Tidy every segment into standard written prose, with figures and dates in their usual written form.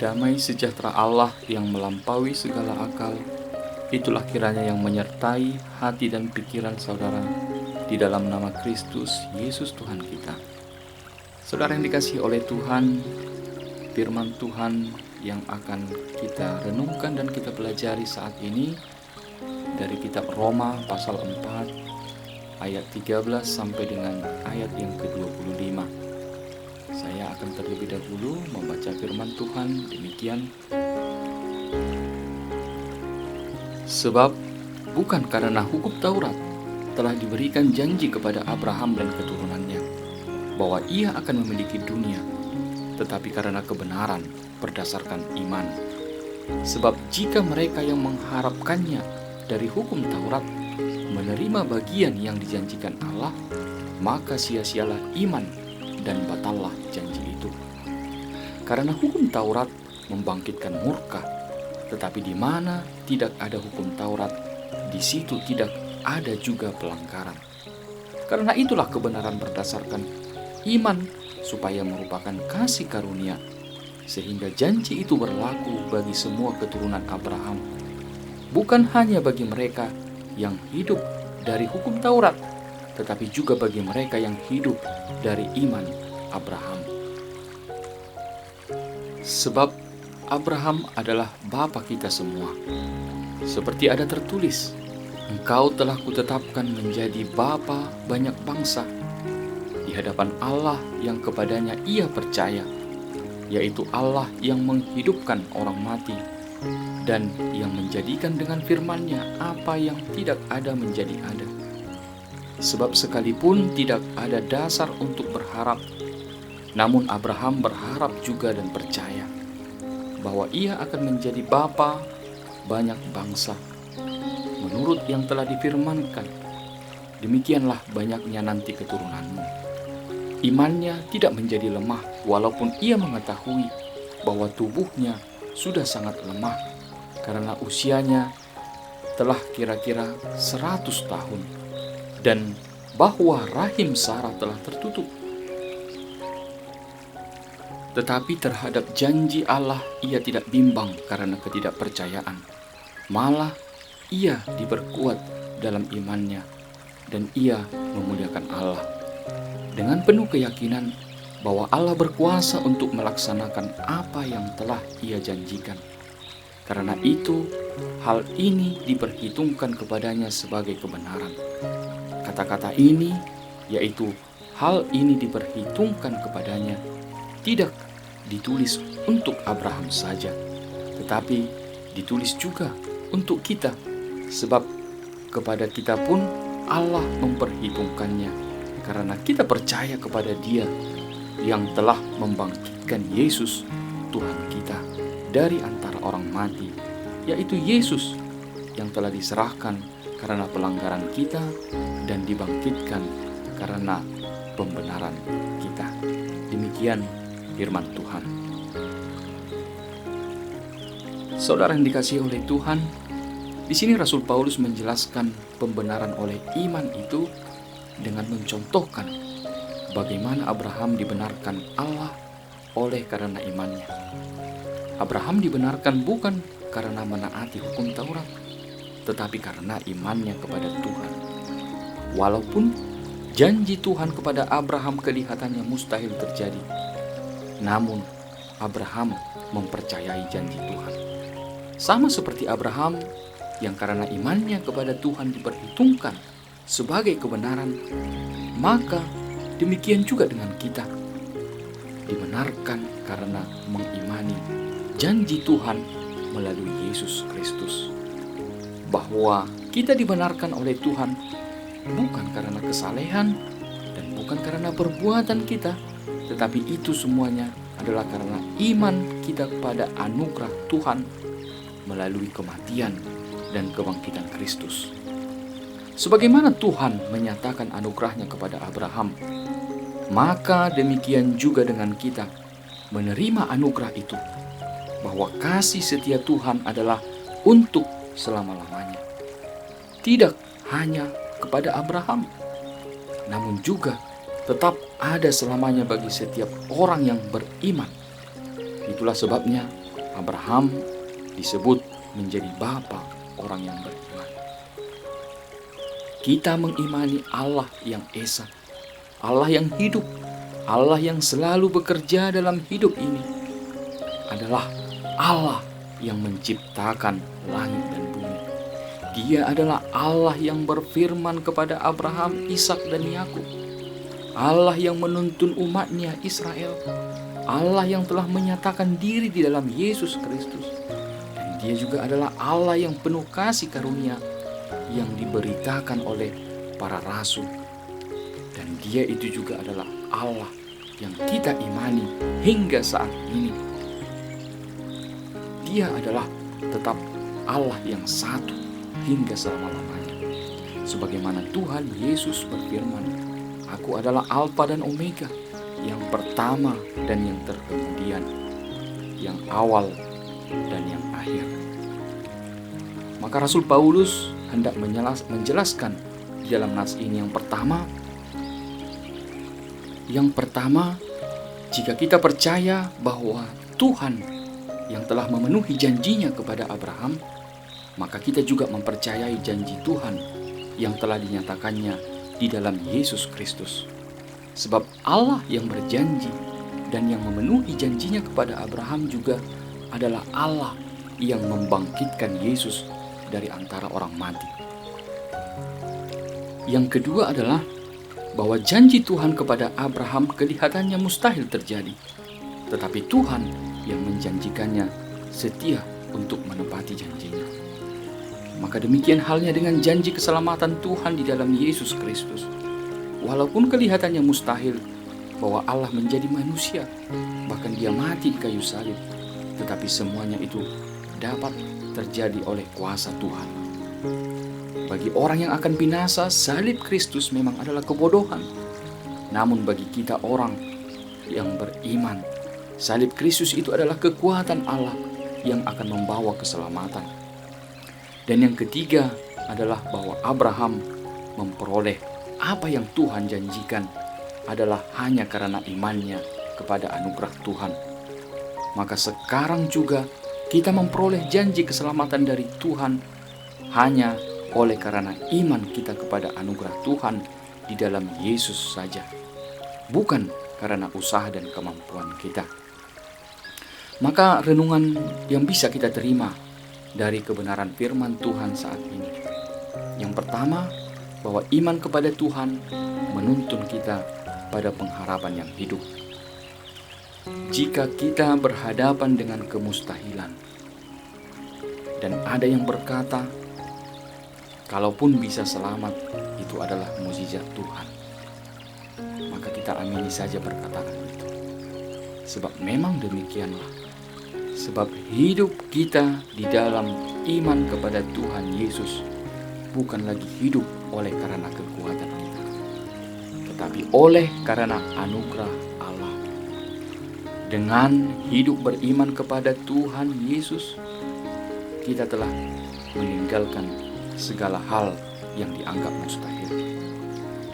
Damai sejahtera Allah yang melampaui segala akal, itulah kiranya yang menyertai hati dan pikiran saudara di dalam nama Kristus Yesus Tuhan kita. Saudara yang dikasihi oleh Tuhan, firman Tuhan yang akan kita renungkan dan kita pelajari saat ini dari kitab Roma pasal 4 ayat 13 sampai dengan ayat yang ke-25. Saya akan terlebih dahulu membaca firman Tuhan demikian. Sebab bukan karena hukum Taurat telah diberikan janji kepada Abraham dan keturunannya bahwa ia akan memiliki dunia, tetapi karena kebenaran berdasarkan iman. Sebab jika mereka yang mengharapkannya dari hukum Taurat menerima bagian yang dijanjikan Allah, maka sia-sialah iman dan batallah janji itu. Karena hukum Taurat membangkitkan murka, tetapi di mana tidak ada hukum Taurat, di situ tidak ada juga pelanggaran. Karena itulah kebenaran berdasarkan iman supaya merupakan kasih karunia, sehingga janji itu berlaku bagi semua keturunan Abraham, bukan hanya bagi mereka yang hidup dari hukum Taurat, tetapi juga bagi mereka yang hidup dari iman Abraham. Sebab Abraham adalah bapa kita semua. Seperti ada tertulis, engkau telah kutetapkan menjadi bapa banyak bangsa di hadapan Allah yang kepadanya ia percaya, yaitu Allah yang menghidupkan orang mati dan yang menjadikan dengan firman-Nya apa yang tidak ada menjadi ada. Sebab sekalipun tidak ada dasar untuk berharap, namun Abraham berharap juga dan percaya bahwa ia akan menjadi bapa banyak bangsa, menurut yang telah difirmankan, demikianlah banyaknya nanti keturunanmu. Imannya tidak menjadi lemah, walaupun ia mengetahui bahwa tubuhnya sudah sangat lemah, karena usianya telah kira-kira 100 tahun. Dan bahwa rahim Sarah telah tertutup. Tetapi terhadap janji Allah ia tidak bimbang karena ketidakpercayaan. Malah ia diperkuat dalam imannya dan ia memuliakan Allah dengan penuh keyakinan bahwa Allah berkuasa untuk melaksanakan apa yang telah ia janjikan. Karena itu, hal ini diperhitungkan kepadanya sebagai kebenaran. Kata-kata ini, yaitu hal ini diperhitungkan kepadanya, tidak ditulis untuk Abraham saja, tetapi ditulis juga untuk kita, sebab kepada kita pun Allah memperhitungkannya, karena kita percaya kepada Dia yang telah membangkitkan Yesus, Tuhan kita, dari antara orang mati, yaitu Yesus yang telah diserahkan karena pelanggaran kita dan dibangkitkan karena pembenaran kita. Demikian firman Tuhan. Saudara yang dikasihi oleh Tuhan, di sini Rasul Paulus menjelaskan pembenaran oleh iman itu dengan mencontohkan bagaimana Abraham dibenarkan Allah oleh karena imannya. Abraham dibenarkan bukan karena menaati hukum Taurat, tetapi karena imannya kepada Tuhan. Walaupun janji Tuhan kepada Abraham kelihatannya mustahil terjadi, namun Abraham mempercayai janji Tuhan. Sama seperti Abraham yang karena imannya kepada Tuhan diperhitungkan sebagai kebenaran, maka demikian juga dengan kita, dibenarkan karena mengimani janji Tuhan melalui Yesus Kristus. Bahwa kita dibenarkan oleh Tuhan bukan karena kesalehan dan bukan karena perbuatan kita, tetapi itu semuanya adalah karena iman kita kepada anugerah Tuhan melalui kematian dan kebangkitan Kristus. Sebagaimana Tuhan menyatakan anugerahnya kepada Abraham, maka demikian juga dengan kita menerima anugerah itu, bahwa kasih setia Tuhan adalah untuk selama-lamanya. Tidak hanya kepada Abraham, namun juga tetap ada selamanya bagi setiap orang yang beriman, Itulah sebabnya Abraham disebut menjadi bapa orang yang beriman. Kita mengimani Allah yang esa, Allah yang hidup, Allah yang selalu bekerja dalam hidup ini adalah Allah yang menciptakan langit dan bumi. Dia adalah Allah yang berfirman kepada Abraham, Ishak dan Yakub. Allah yang menuntun umatnya Israel. Allah yang telah menyatakan diri di dalam Yesus Kristus. Dan dia juga adalah Allah yang penuh kasih karunia yang diberitakan oleh para rasul. Dan dia itu juga adalah Allah yang kita imani hingga saat ini. Dia adalah tetap Allah yang satu hingga selama-lamanya. Sebagaimana Tuhan Yesus berfirman, "Aku adalah Alfa dan Omega, yang pertama dan yang terkemudian, yang awal dan yang akhir." Maka Rasul Paulus hendak menjelaskan di dalam nas ini yang pertama, jika kita percaya bahwa Tuhan yang telah memenuhi janjinya kepada Abraham, maka kita juga mempercayai janji Tuhan yang telah dinyatakannya di dalam Yesus Kristus. Sebab Allah yang berjanji dan yang memenuhi janjinya kepada Abraham juga adalah Allah yang membangkitkan Yesus dari antara orang mati. Yang kedua adalah bahwa janji Tuhan kepada Abraham kelihatannya mustahil terjadi, tetapi Tuhan yang menjanjikannya setia untuk menepati janjinya. Maka demikian halnya dengan janji keselamatan Tuhan di dalam Yesus Kristus. Walaupun kelihatannya mustahil bahwa Allah menjadi manusia, bahkan dia mati di kayu salib, tetapi semuanya itu dapat terjadi oleh kuasa Tuhan. Bagi orang yang akan binasa, salib Kristus memang adalah kebodohan. Namun bagi kita orang yang beriman, salib Kristus itu adalah kekuatan Allah yang akan membawa keselamatan. Dan yang ketiga adalah bahwa Abraham memperoleh apa yang Tuhan janjikan adalah hanya karena imannya kepada anugerah Tuhan. Maka sekarang juga kita memperoleh janji keselamatan dari Tuhan hanya oleh karena iman kita kepada anugerah Tuhan di dalam Yesus saja, bukan karena usaha dan kemampuan kita. Maka renungan yang bisa kita terima dari kebenaran firman Tuhan saat ini, yang pertama, bahwa iman kepada Tuhan menuntun kita pada pengharapan yang hidup. Jika kita berhadapan dengan kemustahilan dan ada yang berkata, kalaupun bisa selamat, itu adalah mukjizat Tuhan, maka kita amini saja perkataan itu. Sebab memang demikianlah. Sebab hidup kita di dalam iman kepada Tuhan Yesus bukan lagi hidup oleh karena kekuatan kita, tetapi oleh karena anugerah Allah. Dengan hidup beriman kepada Tuhan Yesus, kita telah meninggalkan segala hal yang dianggap mustahil.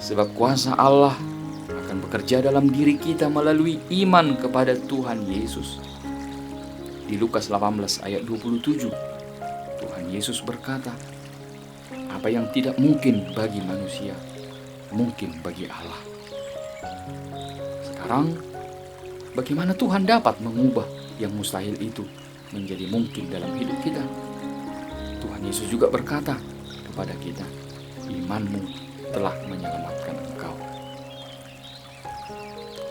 Sebab kuasa Allah akan bekerja dalam diri kita melalui iman kepada Tuhan Yesus. Di Lukas 18 ayat 27, Tuhan Yesus berkata, apa yang tidak mungkin bagi manusia, mungkin bagi Allah. Sekarang, bagaimana Tuhan dapat mengubah yang mustahil itu menjadi mungkin dalam hidup kita? Tuhan Yesus juga berkata kepada kita, imanmu telah menyelamatkan engkau.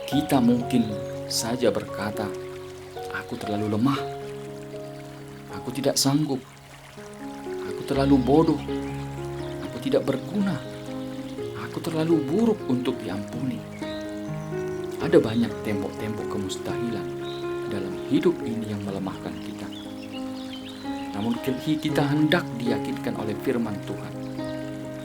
Kita mungkin saja berkata, aku terlalu lemah, aku tidak sanggup, aku terlalu bodoh, aku tidak berguna, aku terlalu buruk untuk diampuni. Ada banyak tembok-tembok kemustahilan dalam hidup ini yang melemahkan kita. Namun kita hendak diyakinkan oleh firman Tuhan.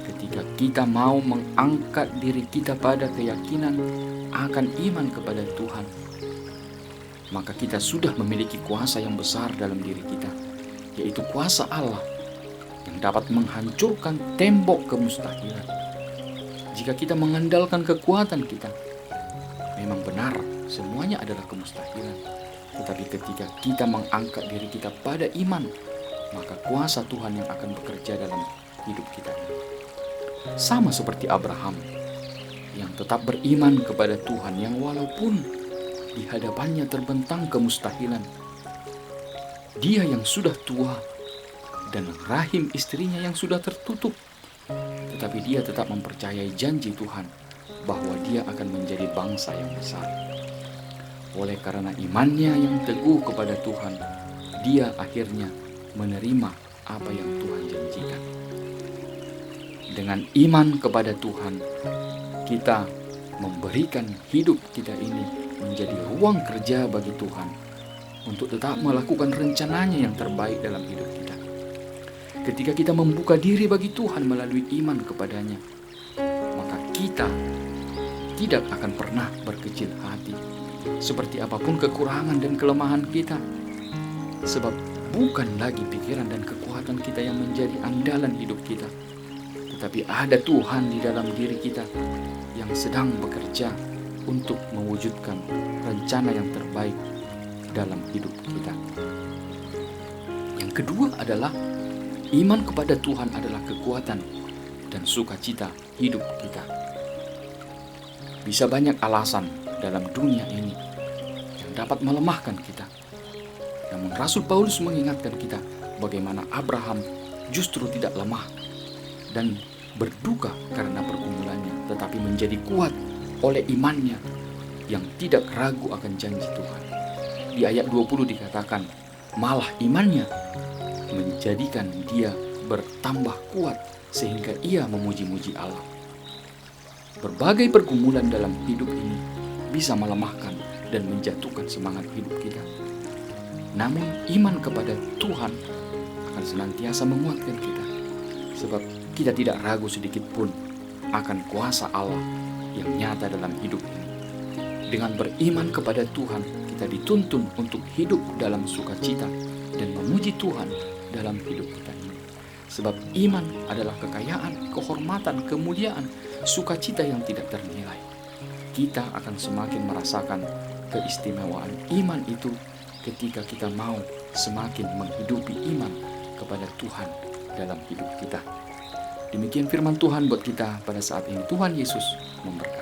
Ketika kita mau mengangkat diri kita pada keyakinan akan iman kepada Tuhan, maka kita sudah memiliki kuasa yang besar dalam diri kita, yaitu kuasa Allah yang dapat menghancurkan tembok kemustahilan. Jika kita mengandalkan kekuatan kita, memang benar semuanya adalah kemustahilan. Tetapi ketika kita mengangkat diri kita pada iman, maka kuasa Tuhan yang akan bekerja dalam hidup kita. Sama seperti Abraham yang tetap beriman kepada Tuhan, yang walaupun di hadapannya terbentang kemustahilan. Dia yang sudah tua dan rahim istrinya yang sudah tertutup, tetapi dia tetap mempercayai janji Tuhan bahwa dia akan menjadi bangsa yang besar. Oleh karena imannya yang teguh kepada Tuhan, dia akhirnya menerima apa yang Tuhan janjikan. Dengan iman kepada Tuhan, kita memberikan hidup kita ini menjadi ruang kerja bagi Tuhan untuk tetap melakukan rencananya yang terbaik dalam hidup kita. Ketika kita membuka diri bagi Tuhan melalui iman kepadanya, maka kita tidak akan pernah berkecil hati seperti apapun kekurangan dan kelemahan kita. Sebab bukan lagi pikiran dan kekuatan kita yang menjadi andalan hidup kita, tetapi ada Tuhan di dalam diri kita yang sedang bekerja untuk mewujudkan rencana yang terbaik dalam hidup kita. Yang kedua adalah iman kepada Tuhan adalah kekuatan dan sukacita hidup kita. Bisa banyak alasan dalam dunia ini yang dapat melemahkan kita. Namun Rasul Paulus mengingatkan kita bagaimana Abraham justru tidak lemah dan berduka karena pergumulannya, tetapi menjadi kuat oleh imannya yang tidak ragu akan janji Tuhan. Di ayat 20 dikatakan, malah imannya menjadikan dia bertambah kuat sehingga ia memuji-muji Allah. Berbagai pergumulan dalam hidup ini bisa melemahkan dan menjatuhkan semangat hidup kita. Namun iman kepada Tuhan akan senantiasa menguatkan kita, sebab kita tidak ragu sedikit pun akan kuasa Allah yang nyata dalam hidup ini. Dengan beriman kepada Tuhan, kita dituntun untuk hidup dalam sukacita dan memuji Tuhan dalam hidup kita ini. Sebab iman adalah kekayaan, kehormatan, kemuliaan, sukacita yang tidak ternilai. Kita akan semakin merasakan keistimewaan iman itu ketika kita mau semakin menghidupi iman kepada Tuhan dalam hidup kita. Demikian firman Tuhan buat kita pada saat ini. Tuhan Yesus memberkati.